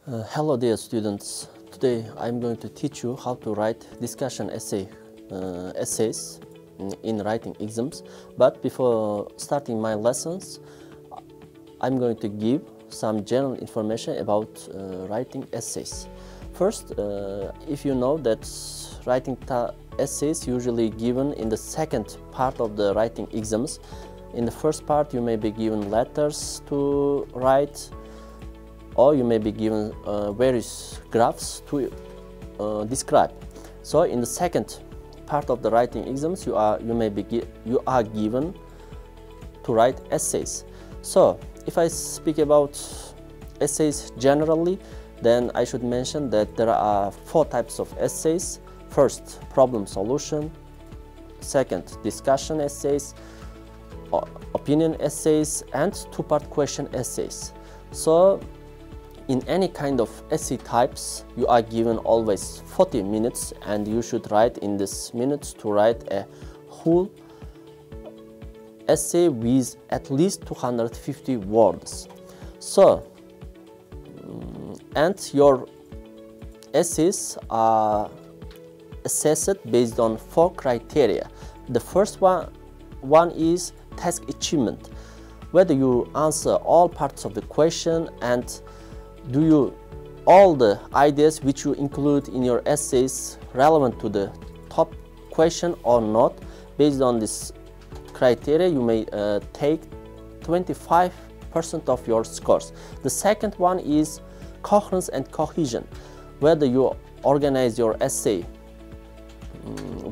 Hello dear students, today I'm going to teach you how to write discussion essays in writing exams. But before starting my lessons, I'm going to give some general information about writing essays. First, if you know that writing essays usually given in the second part of the writing exams. In the first part you may be given letters to write, or you may be given various graphs to describe. So in the second part of the writing exams, you are given to write essays. So if I speak about essays generally, then I should mention that there are 4 types of essays. First, problem solution. Second, discussion essays, opinion essays, and 2-part question essays. So in any kind of essay types, you are given always 40 minutes, and you should write in this minutes to write a whole essay with at least 250 words. So, and your essays are assessed based on 4 criteria. The first one is task achievement, whether you answer all parts of the question and do you all the ideas which you include in your essays relevant to the top question or not. Based on this criteria, you may take 25% of your scores. The second one is coherence and cohesion, whether you organize your essay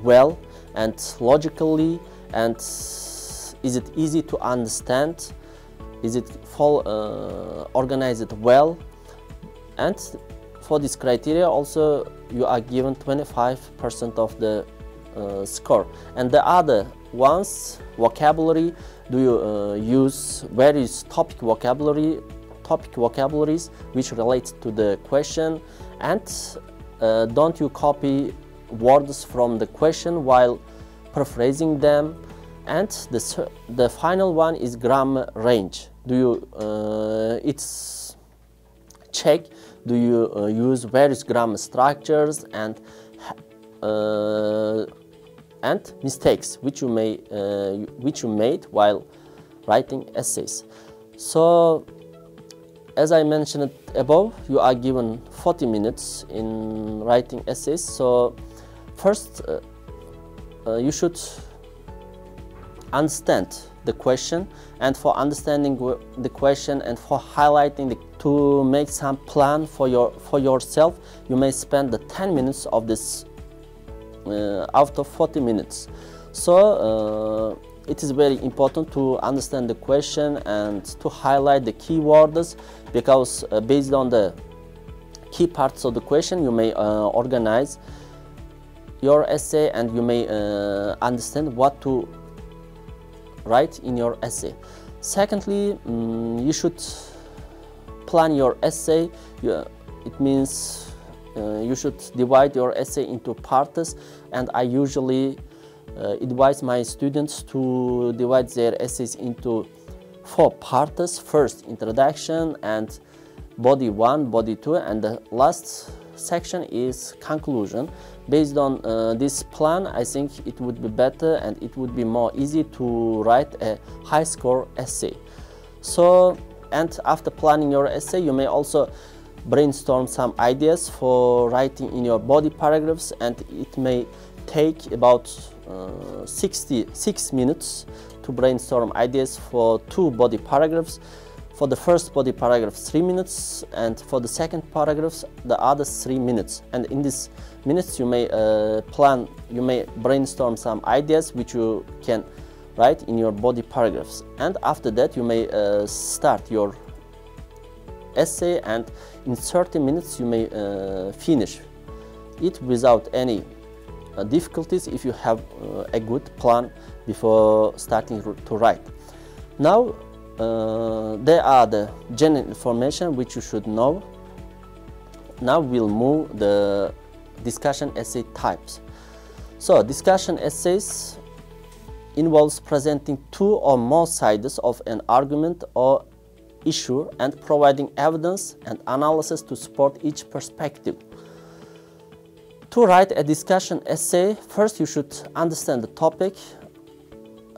well and logically, and is it easy to understand, is it organized well. And for this criteria also you are given 25% of the score. And the other ones, vocabulary, do you use various topic vocabularies which relate to the question, and don't you copy words from the question while paraphrasing them. And the final one is grammar range. Do you check, do you use various grammar structures and mistakes which you made while writing essays. So as I mentioned above, you are given 40 minutes in writing essays. So first you should understand the question, and for understanding the question and for highlighting to make some plan for yourself, you may spend the 10 minutes of this out of 40 minutes. So it is very important to understand the question and to highlight the key words, because based on the key parts of the question you may organize your essay, and you may understand what to write in your essay. Secondly, you should plan your essay. It means you should divide your essay into parts, and I usually advise my students to divide their essays into 4 parts. First, introduction and body 1, body 2, and the last section is conclusion. Based on this plan, I think it would be better and it would be more easy to write a high score essay. So, and after planning your essay, you may also brainstorm some ideas for writing in your body paragraphs, and it may take about 66 minutes to brainstorm ideas for 2 body paragraphs. For the first body paragraph 3 minutes, and for the second paragraph the other 3 minutes. And in these minutes you may you may brainstorm some ideas which you can write in your body paragraphs. And after that you may start your essay, and in 30 minutes you may finish it without any difficulties if you have a good plan before starting to write. Now there are the general information which you should know. Now we'll move the discussion essay types. So discussion essays involves presenting 2 or more sides of an argument or issue and providing evidence and analysis to support each perspective. To write a discussion essay, first you should understand the topic.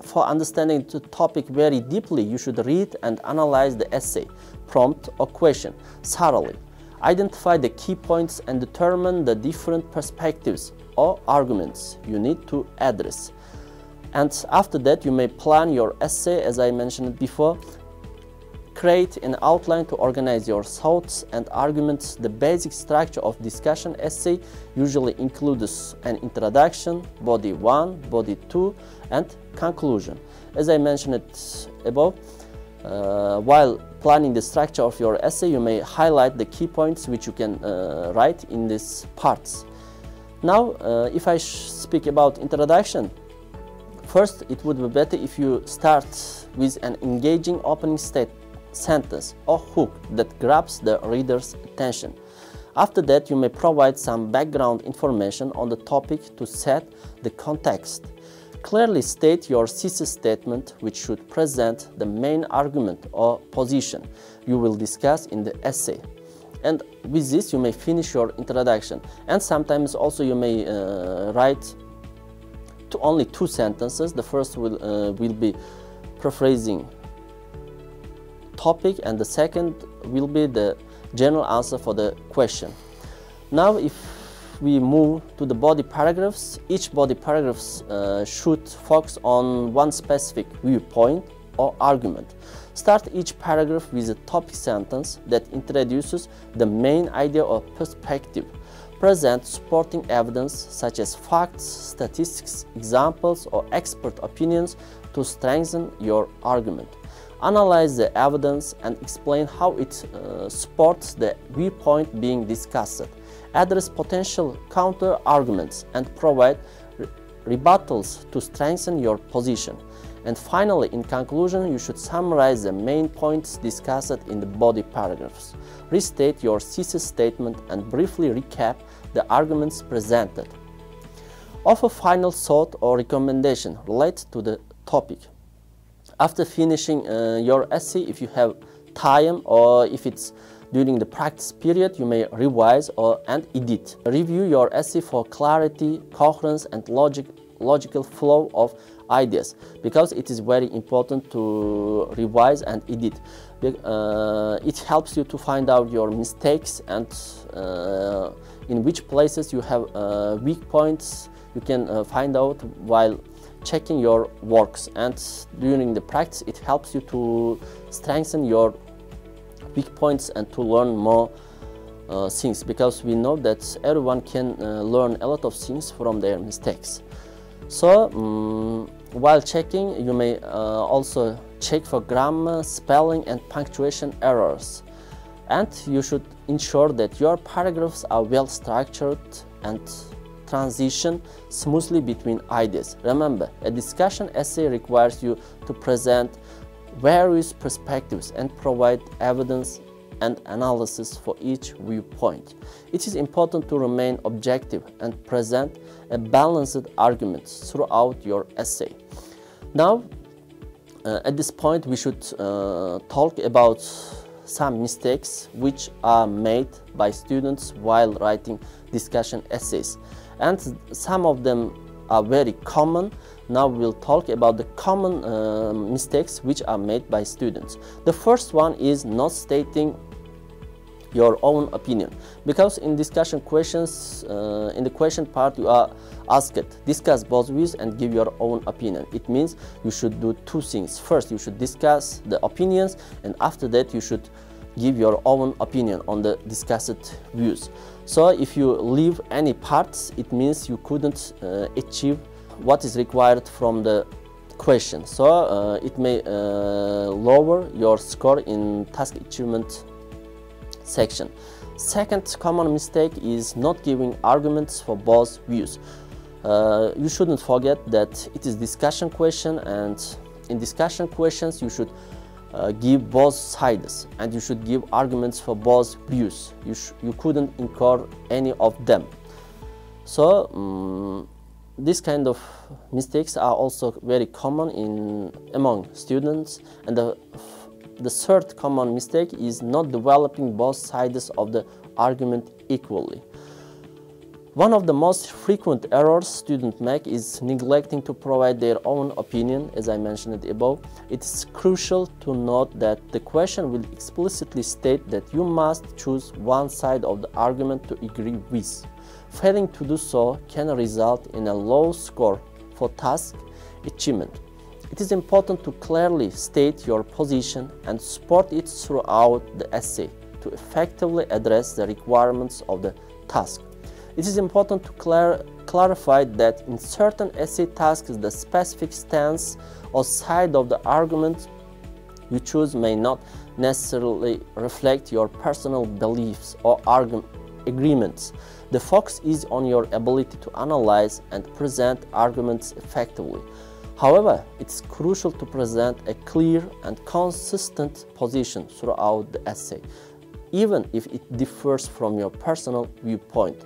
For understanding the topic very deeply, you should read and analyze the essay, prompt or question thoroughly. Identify the key points and determine the different perspectives or arguments you need to address. And after that, you may plan your essay, as I mentioned before. Create an outline to organize your thoughts and arguments. The basic structure of discussion essay usually includes an introduction, body 1, body 2, and conclusion. As I mentioned it above, while planning the structure of your essay, you may highlight the key points which you can write in these parts. Now, if I speak about introduction, first it would be better if you start with an engaging opening sentence or hook that grabs the reader's attention. After that, you may provide some background information on the topic to set the context. Clearly state your thesis statement, which should present the main argument or position you will discuss in the essay. And with this, you may finish your introduction. And sometimes also you may write only 2 sentences. The first will be paraphrasing topic, and the second will be the general answer for the question. Now, if we move to the body paragraphs, each body paragraph should focus on one specific viewpoint or argument. Start each paragraph with a topic sentence that introduces the main idea or perspective. Present supporting evidence such as facts, statistics, examples, or expert opinions to strengthen your argument. Analyze the evidence and explain how it supports the viewpoint being discussed. Address potential counter-arguments and provide rebuttals to strengthen your position. And finally, in conclusion, you should summarize the main points discussed in the body paragraphs. Restate your thesis statement and briefly recap the arguments presented. Offer final thought or recommendation related to the topic. After finishing your essay, if you have time or if it's during the practice period, you may revise and edit. Review your essay for clarity, coherence, and logical flow of ideas, because it is very important to revise and edit. It helps you to find out your mistakes and in which places you have weak points. You can find out while checking your works, and during the practice it helps you to strengthen your weak points and to learn more things, because we know that everyone can learn a lot of things from their mistakes. So while checking, you may also check for grammar, spelling, and punctuation errors, and you should ensure that your paragraphs are well structured and transition smoothly between ideas. Remember, a discussion essay requires you to present various perspectives and provide evidence and analysis for each viewpoint. It is important to remain objective and present a balanced argument throughout your essay. Now, at this point, we should talk about some mistakes which are made by students while writing discussion essays. And some of them are very common. Now we'll talk about the common mistakes which are made by students. The first one is not stating your own opinion, because in discussion questions, in the question part, you are asked, discuss both views and give your own opinion. It means you should do 2 things. First, you should discuss the opinions, and after that you should give your own opinion on the discussed views. So if you leave any parts, it means you couldn't achieve what is required from the question. So it may lower your score in task achievement section. Second common mistake is not giving arguments for both views. You shouldn't forget that it is discussion question, and in discussion questions you should give both sides, and you should give arguments for both views. You couldn't ignore any of them. So this kind of mistakes are also very common among students, and the the third common mistake is not developing both sides of the argument equally. One of the most frequent errors students make is neglecting to provide their own opinion, as I mentioned above. It is crucial to note that the question will explicitly state that you must choose one side of the argument to agree with. Failing to do so can result in a low score for task achievement. It is important to clearly state your position and support it throughout the essay to effectively address the requirements of the task. It is important to clarify that in certain essay tasks, the specific stance or side of the argument you choose may not necessarily reflect your personal beliefs or agreements. The focus is on your ability to analyze and present arguments effectively. However, it's crucial to present a clear and consistent position throughout the essay, even if it differs from your personal viewpoint.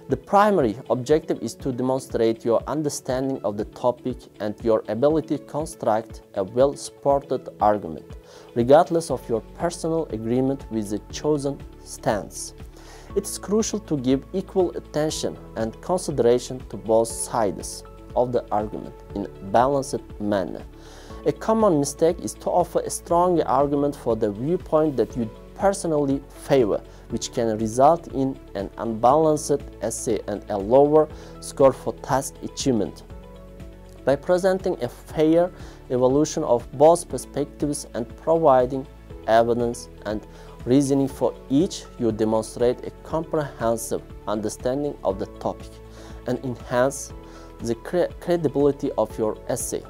The primary objective is to demonstrate your understanding of the topic and your ability to construct a well-supported argument, regardless of your personal agreement with the chosen stance. It is crucial to give equal attention and consideration to both sides of the argument in a balanced manner. A common mistake is to offer a strong argument for the viewpoint that you personally favor, which can result in an unbalanced essay and a lower score for task achievement. By presenting a fair evaluation of both perspectives and providing evidence and reasoning for each, you demonstrate a comprehensive understanding of the topic and enhance the credibility of your essay.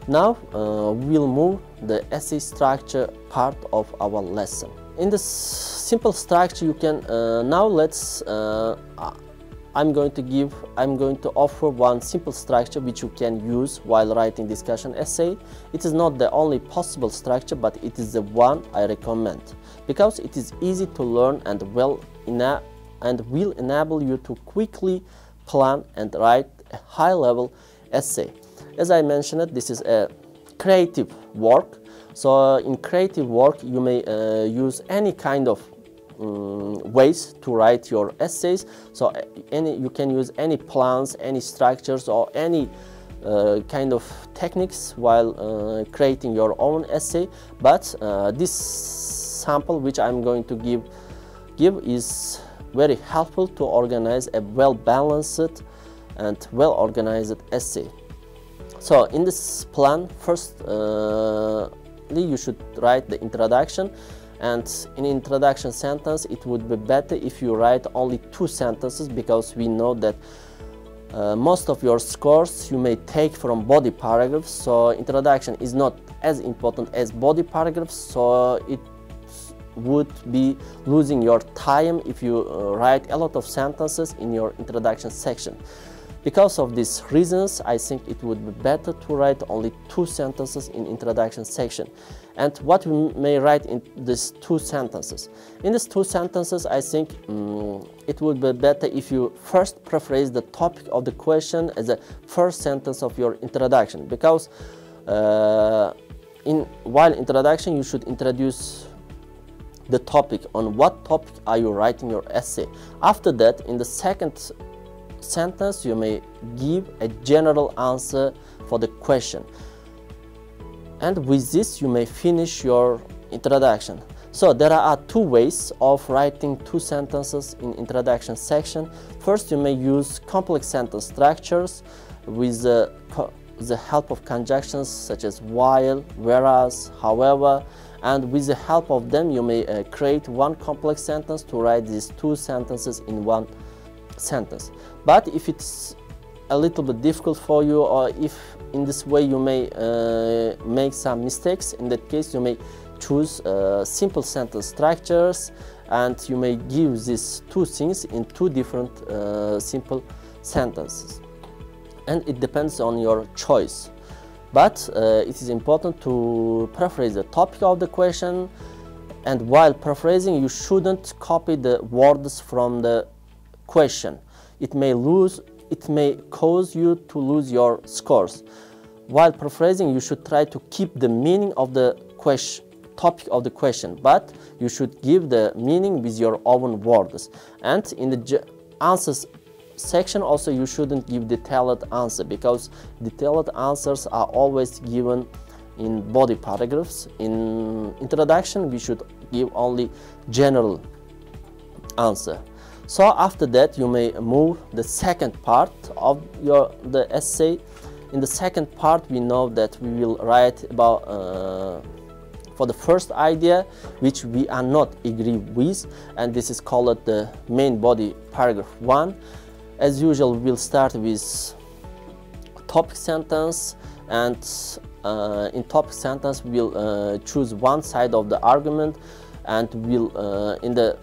Now we'll move the essay structure part of our lesson. In this simple structure, you can I'm going to offer one simple structure which you can use while writing discussion essay. It is not the only possible structure, but it is the one I recommend because it is easy to learn and will enable you to quickly plan and write a high-level essay. As I mentioned, this is a creative work. So in creative work, you may use any kind of ways to write your essays. So you can use any plans, any structures, or any kind of techniques while creating your own essay. But this sample which I'm going to give is very helpful to organize a well-balanced and well-organized essay. So in this plan, first you should write the introduction, and in introduction sentence it would be better if you write only 2 sentences, because we know that most of your scores you may take from body paragraphs. So introduction is not as important as body paragraphs, so it would be losing your time if you write a lot of sentences in your introduction section. Because of these reasons, I think it would be better to write only 2 sentences in introduction section. And what we may write in these 2 sentences? In these 2 sentences, I think it would be better if you first paraphrase the topic of the question as a first sentence of your introduction, because while introduction you should introduce the topic, on what topic are you writing your essay. After that, in the second sentence, you may give a general answer for the question, and with this you may finish your introduction. So there are 2 ways of writing 2 sentences in introduction section. First, you may use complex sentence structures with the help of conjunctions such as while, whereas, however, and with the help of them you may create one complex sentence to write these 2 sentences in one sentence. But if it's a little bit difficult for you, or if in this way you may make some mistakes, in that case you may choose simple sentence structures, and you may give these 2 things in 2 different simple sentences, and it depends on your choice. But it is important to paraphrase the topic of the question, and while paraphrasing you shouldn't copy the words from the question. It may cause you to lose your scores. While paraphrasing, you should try to keep the meaning of the topic of the question, but you should give the meaning with your own words. And in the answers section also, you shouldn't give detailed answer, because detailed answers are always given in body paragraphs. In introduction, we should give only general answer. So after that, you may move the second part of the essay. In the second part, we know that we will write about for the first idea which we are not agree with, and this is called the main body paragraph 1. As usual, we'll start with topic sentence, and in topic sentence we'll choose one side of the argument, and we'll in the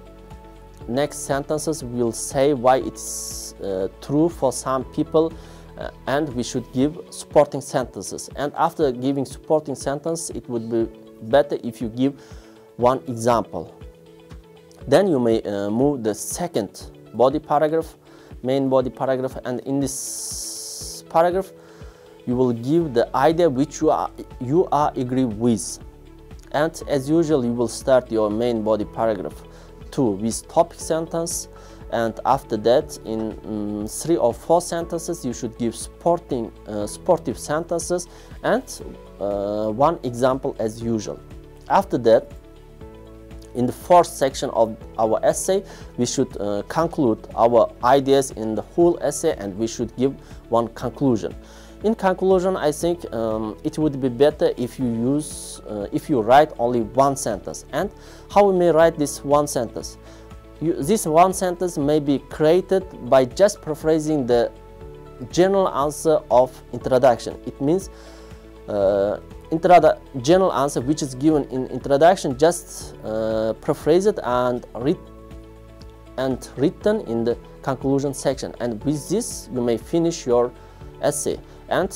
next sentences we'll say why it's true for some people, and we should give supporting sentences. And after giving supporting sentence, it would be better if you give one example. Then you may move the second body paragraph, main body paragraph, and in this paragraph you will give the idea which you are agree with. And as usual, you will start your main body paragraph 2 with topic sentence, and after that in 3 or 4 sentences you should give supportive sentences and one example as usual. After that, in the fourth section of our essay, we should conclude our ideas in the whole essay, and we should give one conclusion. In conclusion, I think it would be better if you write only one sentence. And how we may write this one sentence? This one sentence may be created by just paraphrasing the general answer of introduction. It means general answer which is given in introduction, just paraphrase it and written in the conclusion section. And with this, you may finish your essay. And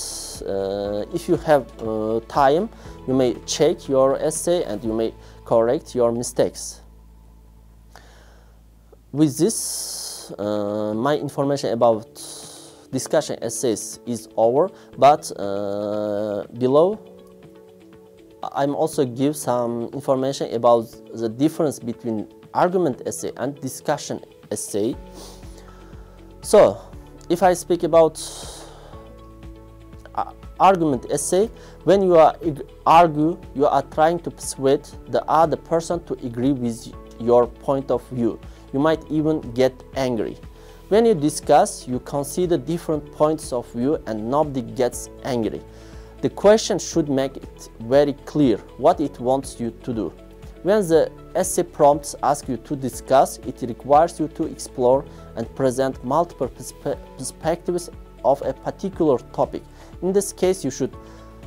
if you have time, you may check your essay and you may correct your mistakes. With this, my information about discussion essays is over, but below I'm also give some information about the difference between argument essay and discussion essay. So if I speak about argument essay, when you argue, you are trying to persuade the other person to agree with your point of view. You might even get angry. When you discuss, you consider different points of view and nobody gets angry. The question should make it very clear what it wants you to do. When the essay prompts ask you to discuss, it requires you to explore and present multiple perspectives of a particular topic. In this case, you should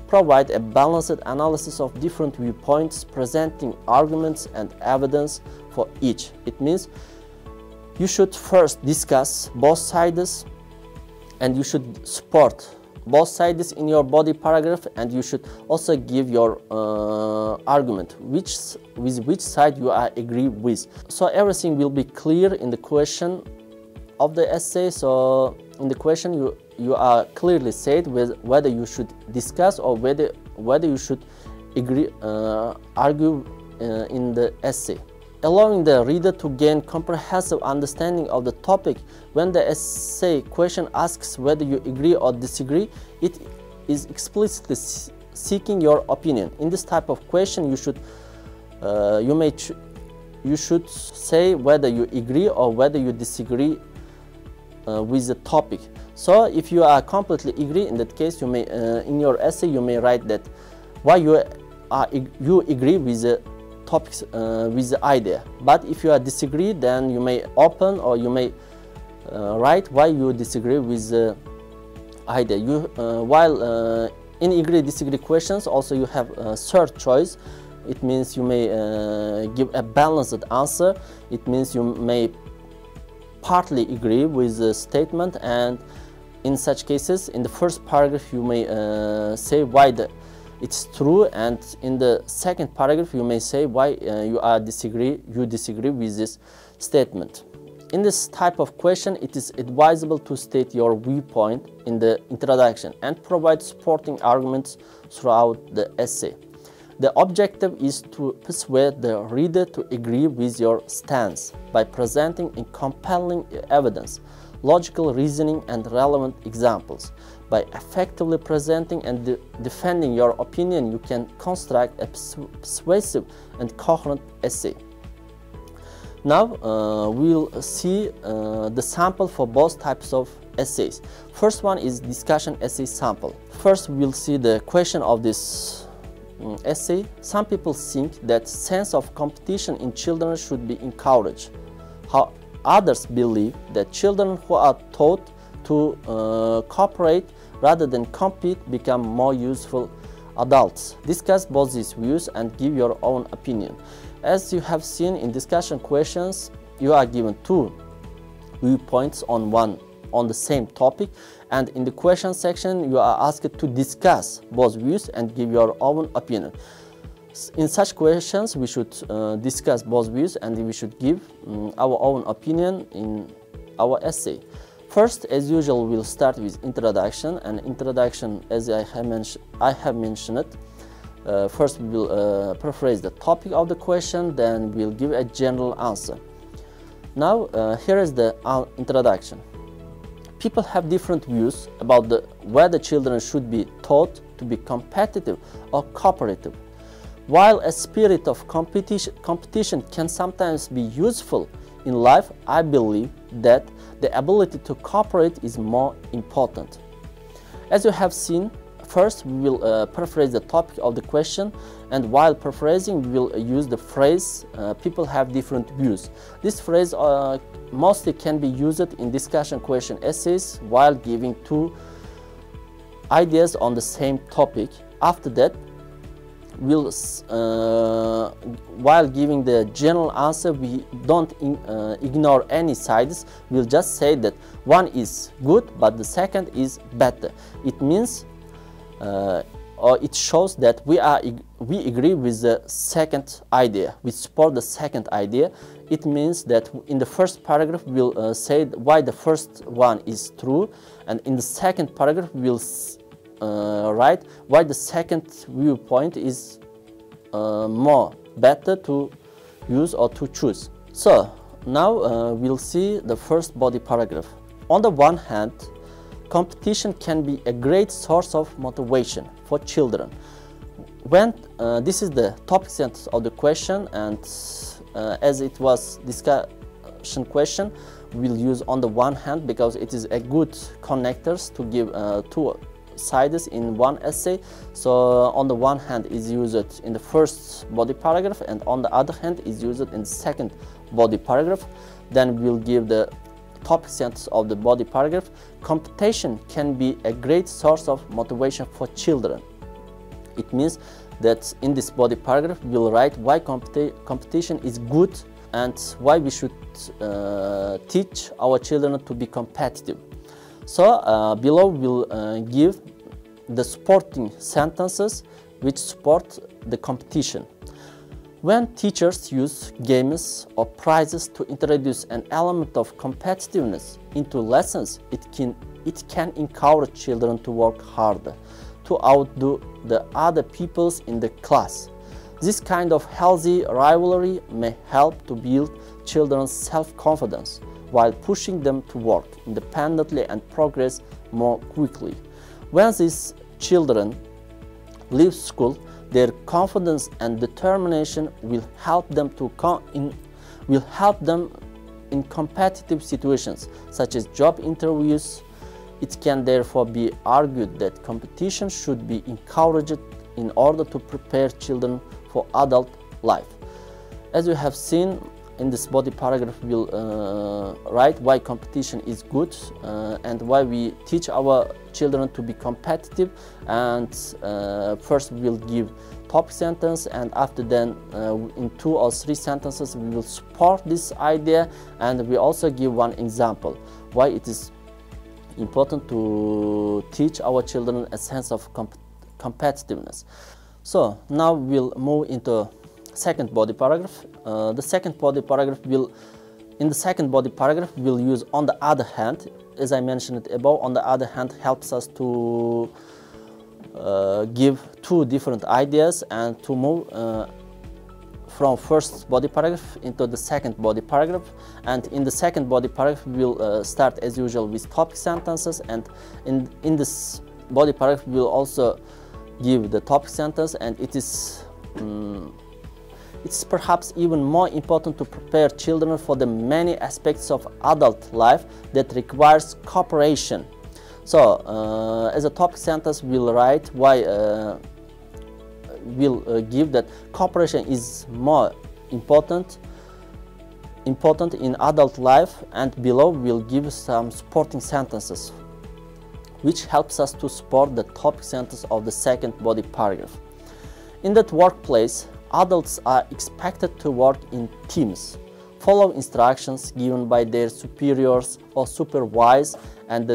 provide a balanced analysis of different viewpoints, presenting arguments and evidence for each. It means you should first discuss both sides, and you should support both sides in your body paragraph, and you should also give your argument with which side you are agree with. So everything will be clear in the question of the essay. So in the question you are clearly said whether you should discuss or whether you should argue in the essay. Allowing the reader to gain comprehensive understanding of the topic. When the essay question asks whether you agree or disagree, it is explicitly seeking your opinion. In this type of question, you should say whether you agree or whether you disagree with the topic. So if you are completely agree, in that case you may in your essay you may write that why you agree with the topics with the idea. But if you are disagree, then you may open or you may write why you disagree with the idea. While in agree disagree questions also you have a third choice. It means you may give a balanced answer. It means you may partly agree with the statement, and in such cases in the first paragraph you may say why it's true, and in the second paragraph you may say why you disagree with this statement. In this type of question, it is advisable to state your viewpoint in the introduction and provide supporting arguments throughout the essay. The objective is to persuade the reader to agree with your stance by presenting in compelling evidence, logical reasoning and relevant examples. By effectively presenting and defending your opinion, you can construct a persuasive and coherent essay. Now we'll see the sample for both types of essays. First one is discussion essay sample. First we'll see the question of this essay. Some people think that sense of competition in children should be encouraged. How others believe that children who are taught to cooperate rather than compete become more useful adults. Discuss both these views and give your own opinion. As you have seen in discussion questions, you are given two viewpoints on the same topic, and in the question section you are asked to discuss both views and give your own opinion. In such questions we should discuss both views and we should give our own opinion in our essay. First, as usual, we'll start with introduction, and introduction, as I have mentioned it. First we will paraphrase the topic of the question, then we'll give a general answer. Now here is the introduction. People have different views about whether children should be taught to be competitive or cooperative. While a spirit of competition can sometimes be useful in life, I believe that the ability to cooperate is more important. As you have seen, first we will paraphrase the topic of the question, and while paraphrasing we will use the phrase people have different views. This phrase mostly can be used in discussion question essays while giving two ideas on the same topic. After that, while giving the general answer, we don't ignore any sides. We'll just say that one is good but the second is better. It means or it shows that we agree with the second idea, we support the second idea. It means that in the first paragraph we'll say why the first one is true, and in the second paragraph we'll write why the second viewpoint is more better to use or to choose. So now we'll see the first body paragraph. On the one hand, competition can be a great source of motivation for children. When this is the topic sentence of the question, and as it was discussion question, we'll use on the one hand because it is a good connectors to give two sides in one essay. So on the one hand is used in the first body paragraph, and on the other hand is used in the second body paragraph. Then we'll give the topic sentence of the body paragraph. Competition can be a great source of motivation for children. It means that in this body paragraph we'll write why competition is good and why we should teach our children to be competitive. So below we'll give the supporting sentences which support the competition. When teachers use games or prizes to introduce an element of competitiveness into lessons, it can encourage children to work harder, to outdo the other pupils in the class. This kind of healthy rivalry may help to build children's self-confidence while pushing them to work independently and progress more quickly. When these children leave school, their confidence and determination will help them in competitive situations such as job interviews. It can therefore be argued that competition should be encouraged in order to prepare children for adult life. As you have seen in this body paragraph, we'll write why competition is good and why we teach our children to be competitive. And first we'll give topic sentence, and after then in 2 or 3 sentences we will support this idea, and we also give one example why it is important to teach our children a sense of competitiveness. So now we'll move into second body paragraph. The second body paragraph will use on the other hand. As I mentioned above, on the other hand helps us to give two different ideas and to move from first body paragraph into the second body paragraph. And in the second body paragraph we will start as usual with topic sentences, and in this body paragraph we will also give the topic sentence, and it's perhaps even more important to prepare children for the many aspects of adult life that requires cooperation. So as a topic sentence we'll write why we'll give that cooperation is more important in adult life, and below we'll give some supporting sentences which helps us to support the topic sentence of the second body paragraph. In that workplace, adults are expected to work in teams, follow instructions given by their superiors or supervise and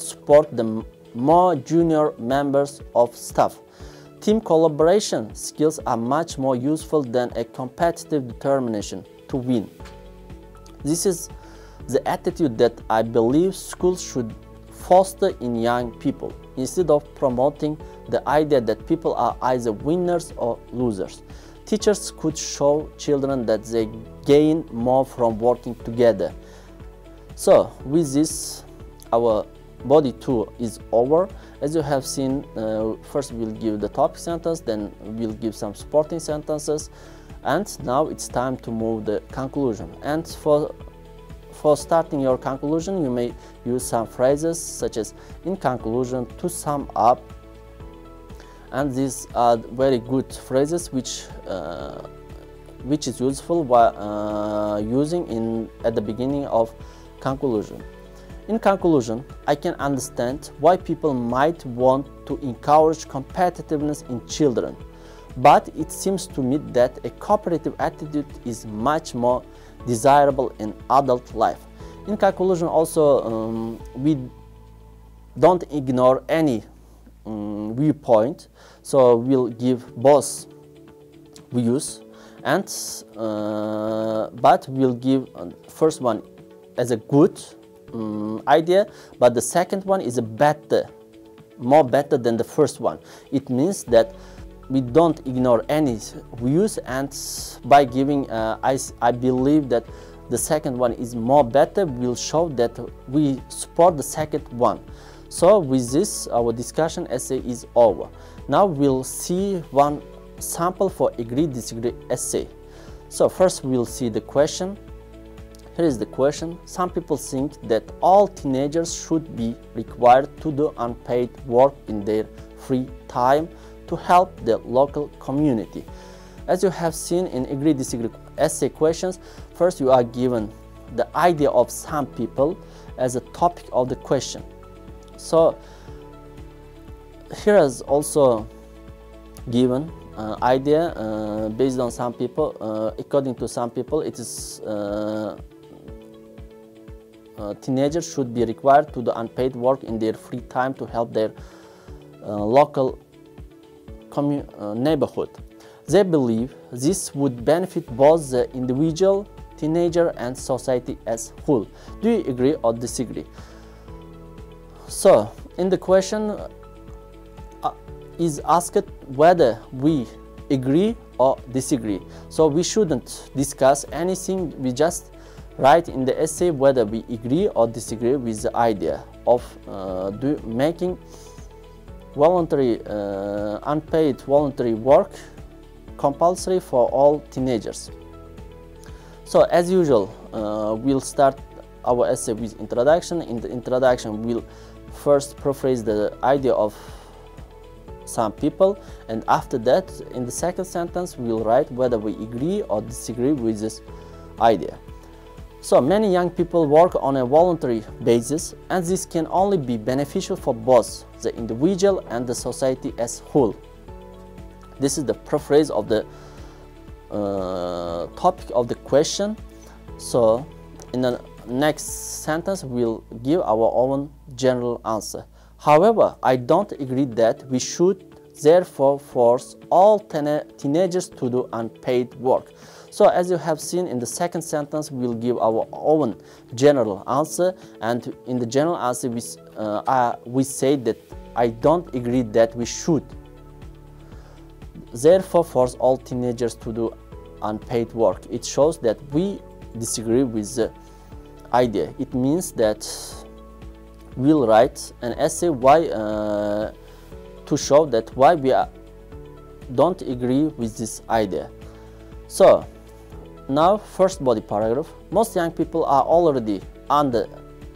support the more junior members of staff. Team collaboration skills are much more useful than a competitive determination to win. This is the attitude that I believe schools should foster in young people, instead of promoting the idea that people are either winners or losers. Teachers could show children that they gain more from working together. So with this, our body 2 is over. As you have seen, first we'll give the topic sentence, then we'll give some supporting sentences, and now it's time to move the conclusion. And for starting your conclusion, you may use some phrases such as "in conclusion," "to sum up," and these are very good phrases which is useful while using at the beginning of conclusion. In conclusion, I can understand why people might want to encourage competitiveness in children, but it seems to me that a cooperative attitude is much more desirable in adult life. In conclusion, also we don't ignore any viewpoint, so we'll give both views, and but we'll give first one as a good idea, but the second one is more better than the first one. It means that we don't ignore any views, and by giving I believe that the second one is more better, will show that we support the second one. So with this, our discussion essay is over. Now we'll see one sample for agree-disagree essay. So first we'll see the question. Here is the question. Some people think that all teenagers should be required to do unpaid work in their free time to help the local community. As you have seen in agree-disagree essay questions, first you are given the idea of some people as a topic of the question. So here is also given idea based on some people. According to some people, it is teenagers should be required to do unpaid work in their free time to help their local neighborhood. They believe this would benefit both the individual, teenager, and society as whole. Do you agree or disagree? So in the question is asked whether we agree or disagree. So we shouldn't discuss anything, we just write in the essay whether we agree or disagree with the idea of making voluntary unpaid voluntary work compulsory for all teenagers. So as usual, we'll start our essay with introduction. In the introduction, we'll first paraphrase the idea of some people, and after that, in the second sentence, we'll write whether we agree or disagree with this idea. So many young people work on a voluntary basis, and this can only be beneficial for both the individual and the society as whole. This is the paraphrase of the topic of the question. So in the next sentence, we'll give our own general answer. However, I don't agree that we should therefore force all teenagers to do unpaid work. So as you have seen in the second sentence, we'll give our own general answer, and in the general answer we say that I don't agree that we should therefore force all teenagers to do unpaid work. It shows that we disagree with the idea. It means that we'll write an essay to show that why we don't agree with this idea. So now, first body paragraph. Most young people are already under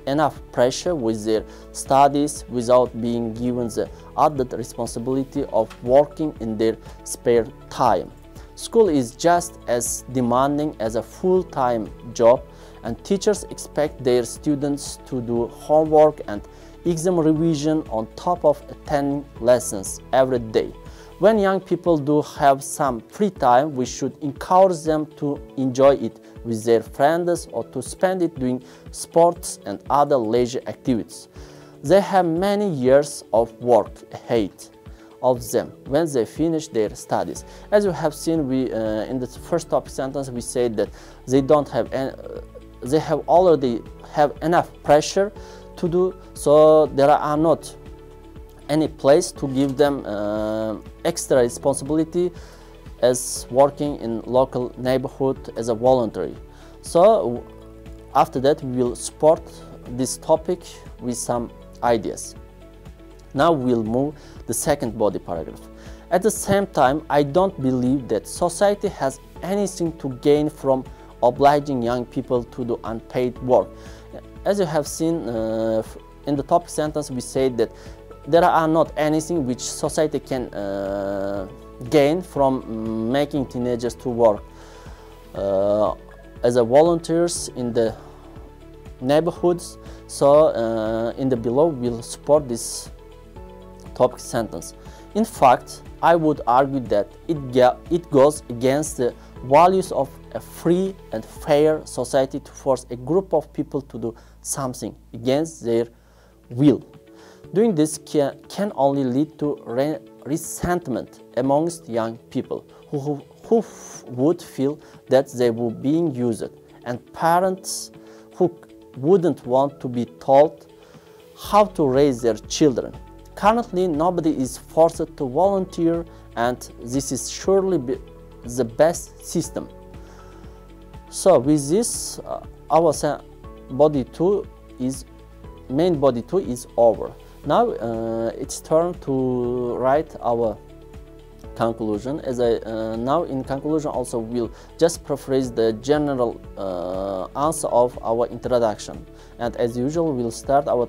enough pressure with their studies without being given the added responsibility of working in their spare time. School is just as demanding as a full-time job, and teachers expect their students to do homework and exam revision on top of attending lessons every day. When young people do have some free time, we should encourage them to enjoy it with their friends or to spend it doing sports and other leisure activities. They have many years of work ahead of them when they finish their studies. As you have seen, we in the first topic sentence we said that they don't have they have already have enough pressure to do, so there are not any place to give them extra responsibility as working in local neighborhood as a voluntary. So after that we will support this topic with some ideas. Now we'll move the second body paragraph. At the same time, I don't believe that society has anything to gain from obliging young people to do unpaid work. As you have seen in the topic sentence, we said that there are not anything which society can gain from making teenagers to work as a volunteers in the neighborhoods. So in the below we'll support this topic sentence. In fact, I would argue that it goes against the values of a free and fair society to force a group of people to do something against their will. Doing this can only lead to resentment amongst young people who would feel that they were being used, and parents who wouldn't want to be told how to raise their children. Currently, nobody is forced to volunteer, and this is surely the best system. So with this, our body 2 is main body 2 is over. Now it's turn to write our conclusion. As now in conclusion also we'll just paraphrase the general answer of our introduction, and as usual we'll start our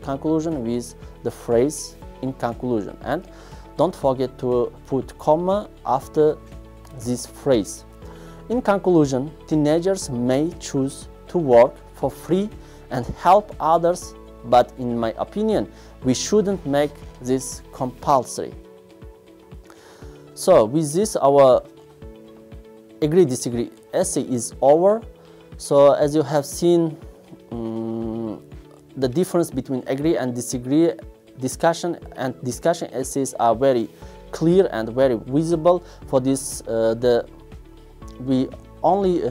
conclusion with the phrase in conclusion, and don't forget to put comma after this phrase. In conclusion, teenagers may choose to work for free and help others, but in my opinion, we shouldn't make this compulsory. So with this, our agree-disagree essay is over. So as you have seen, the difference between agree and disagree discussion essays are very clear and very visible. For this, we only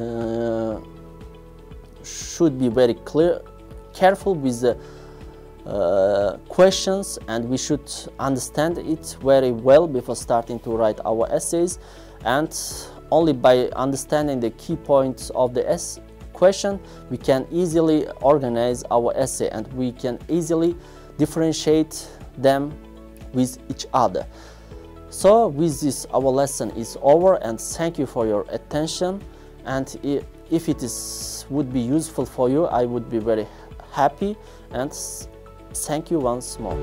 should be very careful with the questions, and we should understand it very well before starting to write our essays, and only by understanding the key points of the question we can easily organize our essay, and we can easily differentiate them with each other. So with this, our lesson is over, and thank you for your attention, and if it would be useful for you, I would be very happy, and thank you once more.